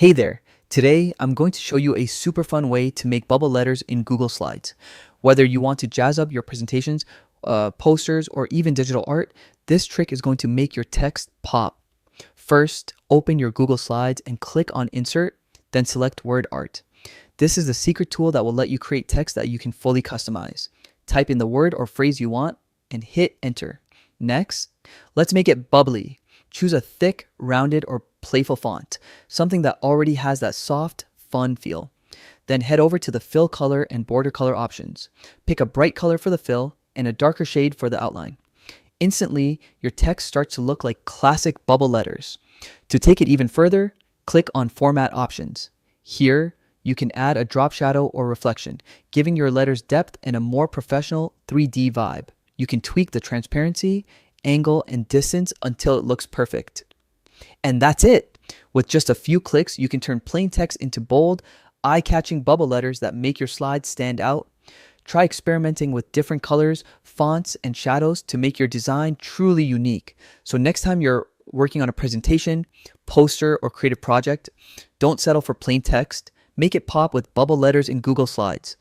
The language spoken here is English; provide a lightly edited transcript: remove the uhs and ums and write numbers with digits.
Hey there! Today I'm going to show you a super fun way to make bubble letters in Google Slides. Whether you want to jazz up your presentations, posters, or even digital art, this trick is going to make your text pop. First, open your Google Slides and click on Insert, then select Word Art. This is the secret tool that will let you create text that you can fully customize. Type in the word or phrase you want and hit Enter. Next, let's make it bubbly. Choose a thick, rounded, or playful font, something that already has that soft, fun feel. Then head over to the fill color and border color options. Pick a bright color for the fill and a darker shade for the outline. Instantly, your text starts to look like classic bubble letters. To take it even further, click on Format Options. Here, you can add a drop shadow or reflection, giving your letters depth and a more professional 3D vibe. You can tweak the transparency, angle, and distance until it looks perfect. And that's it! With just a few clicks, you can turn plain text into bold, eye-catching bubble letters that make your slides stand out. Try experimenting with different colors, fonts, and shadows to make your design truly unique. So next time you're working on a presentation, poster, or creative project, don't settle for plain text. Make it pop with bubble letters in Google Slides.